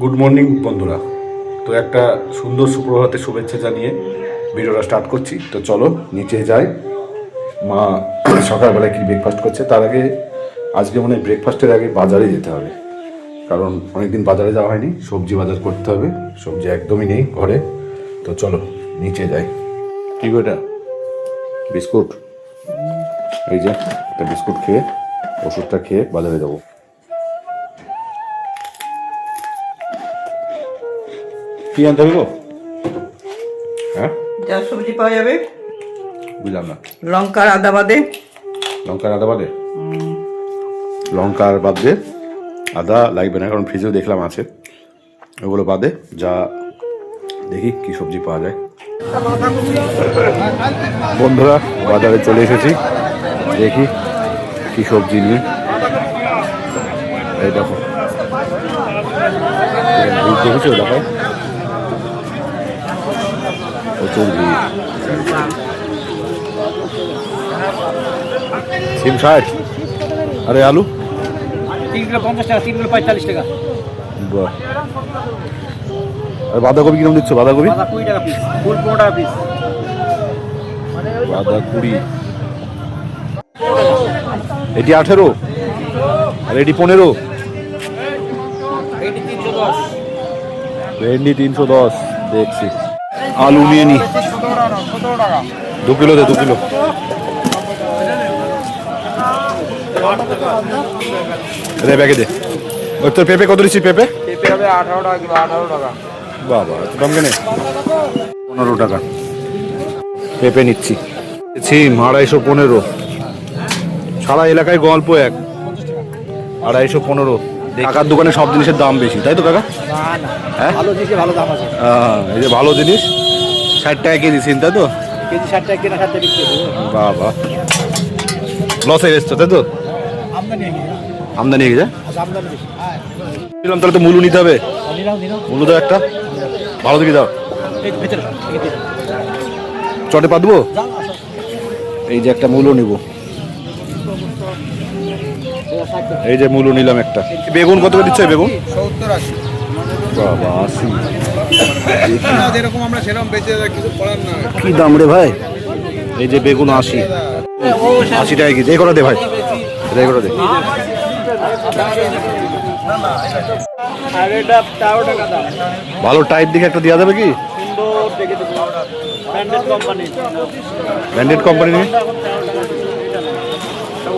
Good morning বন্ধুরা। তো একটা সুন্দর সুপ্রভাতের শুভেচ্ছা জানিয়ে ভিডিওটা স্টার্ট করছি। তো চলো নিচে যাই, মা সকালবেলায় কি ব্রেকফাস্ট করছে। তার আগে আজকে মনে হয় ব্রেকফাস্টের আগে বাজারে যেতে হবে, কারণ অনেকদিন বাজারে যাওয়া হয়নি, সবজি বাজার করতে হবে, সবজি একদমই নেই ঘরে। তো চলো নিচে যাই। কি গো এটা? বিস্কুট? এই যে একটা বিস্কুট খেয়ে ওষুধটা খেয়ে বাজারে যাবো। কি আনতে হবে গো? হ্যাঁ, যা সবজি পাওয়া যাবে। বুঝলাম না। লঙ্কার আদা বাদে। লঙ্কার আদা বাদে? লঙ্কার বাদে আদা লাগবে না, কারণ ফ্রিজেও দেখলাম আছে। ওগুলো বাদে যা দেখি কি সবজি পাওয়া যায়। বন্ধুরা বাজারে চলে এসেছি, দেখি কি সবজি নিয়ে। এই দেখো, দেখেছো দেখো প্রচুর ভিড়। সিম 60, আরে আলু 3 কিলো 50 টাকা, 3 কিলো 45 টাকা। বাহ। আর বাঁধাকপি কিরকম দিচ্ছ? বাঁধাকপি 20 টাকা পিস, ফুল 15 টাকা পিস। বাঁধা 20, এটি 18 আর এটি 15। এটি 310, ভেন্ডি 310 দেখছি। আলু নিয়ে নি 17 টাকা। 2 কিলো দে, 2 কিলো। রে ব্যাগে দে। ওই তোর পেঁপে কত দিচ্ছি? পেঁপে পেঁপে হবে 18 টাকা কিলো, 18 টাকা। বাবা এত দাম কেন? 15 টাকা পেঁপে নিচ্ছি। সিম 215, সারা এলাকায় গল্প এক। 215। কাকার দোকানে সব জিনিসের দাম বেশি, তাই তো কাকা? না না, হ্যাঁ ভালো জিনিসে ভালো দাম আছে। এই যে ভালো জিনিস 60 টাকা কেজি সিম, তাই তো? কেজি 60 টাকা কেনা, 60 টাকা বিক্রি হবে। বাবা লসে গেছো, তাই তো? আমদানি আছে, আমদানি হয়ে যায়। আমদানি বেশি। নিলাম, তাহলে তো মুলু নিতে হবে। নিলাম মুলু দাও একটা, ভালো দেখি দাও। এই ভিতরে চটে পাতবো। এই যে একটা মুলো নিব, এই যে মুলো নিলাম একটা। বেগুন কত করে দিচ্ছে? বেগুন 70-80। বাবা 80। যেরকম আমরা সেরকম বেঁচে কিছু করার না। কি দাম রে ভাই? এই যে বেগুন 80, 80 টাকা কেজি। এই করে দে ভাই, এই করে দে। আর এটা 13 টাকা দাম। ভালো টাইট দিকে একটা দেওয়া যাবে কি? সুন্দর দেখে দেবো, ব্র্যান্ডেড কোম্পানি। ব্র্যান্ডেড কোম্পানি নিয়ে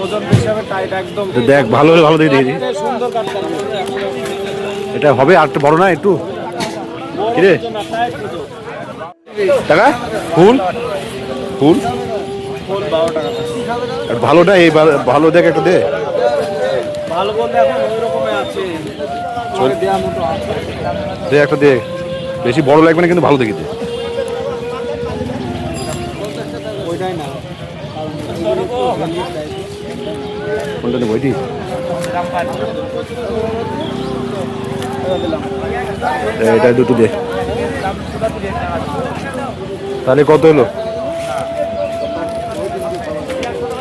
ওজন বেশি হবে, টাইট একদম। দেখ, ভালো হলে ভালো দেখে দেখি। সুন্দর কাজ করবে। এটা হবে আর একটু বড় না একটু? কিরে টাকা? ফুল ফুল ফুল 12 টাকা। আর ভালোটা এই ভালো দেখ একটা দে। ভালো বলতে এখন ওই রকমই আছে, চলে দেওয়ার মতো আছে। দে একটা দে, বেশি বড় লাগবে না কিন্তু ভালো দেখি দে। ওইটাই না, কোনটা দেবো? এটি এটা দুটো দে। তাহলে কত হলো?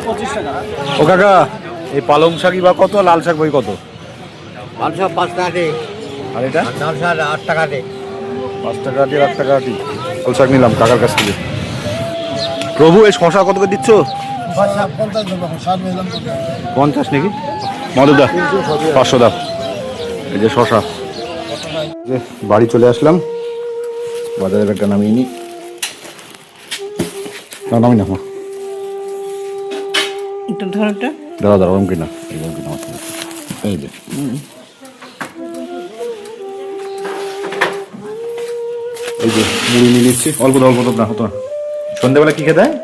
25 টাকা। ও কাকা, এই পালং শাকই বা কত? লাল শাক বই কত? লাল শাক 5 টাকা দে, আর এটা লাল শাক 8 টাকা দে। 5 টাকা দিয়ে 8 টাকা দিই। লাল শাক নিলাম কাকার কাছ থেকে। প্রভু এই শশা কত করে দিচ্ছ? 50 নাকি? মধুদা 500 দাও। এই যে শশা। যে বাড়ি চলে আসলাম, বাজারের ব্যাগটা নামিয়ে নি। নামি না একটু ধরোটা। দাঁড়া দাঁড়া, ওরম কিনা এই যে এই যে মুড়ি নিয়ে নিচ্ছি। অল্প তো, অল্প তো না হতো না। সন্ধ্যাবেলা কি খেতে হয়?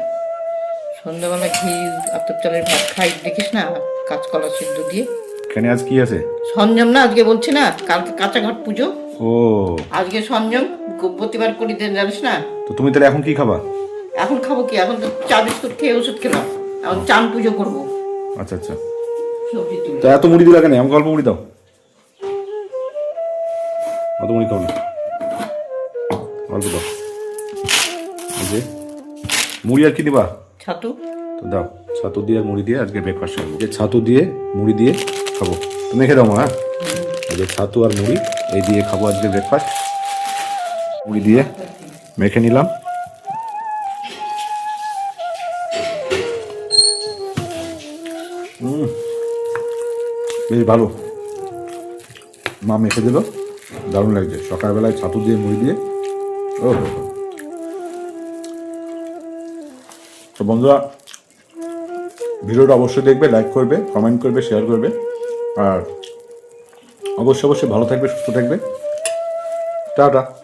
সন্ধ্যাবেলা ঘি আতপ চালের ভাত খাই, দেখিস না, কাঁচকলা সিদ্ধ দিয়ে। এখানে আজ কি আছে? সঞ্জম না, আজকে বলছি না, কালকে কাঁচা ঘাট পুজো, ও আজকে সঞ্জম। প্রতিবার করি দেন, জানিস না। তো তুমি তাহলে এখন কি খাবা? এখন খাবো কি? এখন তো চা বিস্কুট খেয়ে ওষুধ খেলাম, এখন চান পুজো করবো। আচ্ছা আচ্ছা, সবজি তুলে তা এত মুড়ি দিলা কেন? আমাকে অল্প মুড়ি দাও। অত মুড়ি খাও না, অল্প দাও। এই যে মুড়ি আর কি দিবা? ছাতু। তো দাও, ছাতু দিয়ে আর মুড়ি দিয়ে আজকে ব্রেকফাস্ট খাবো। যে ছাতু দিয়ে মুড়ি দিয়ে খাবো। তুমি খেয়ে দাও মা, হ্যাঁ? এই যে ছাতু আর মুড়ি এই দিয়ে খাবো আজকে ব্রেকফাস্ট। মুড়ি দিয়ে মেখে নিলাম। বেশ ভালো, মা মেখে দিল, দারুণ লাগছে। সকালবেলায় ছাতু দিয়ে মুড়ি দিয়ে, ও তো বন্ধুরা, ভিডিওটা অবশ্যই দেখবে, লাইক করবে, কমেন্ট করবে, শেয়ার করবে, আর অবশ্যই ভালো থাকবে, সুস্থ থাকবে। টাটা।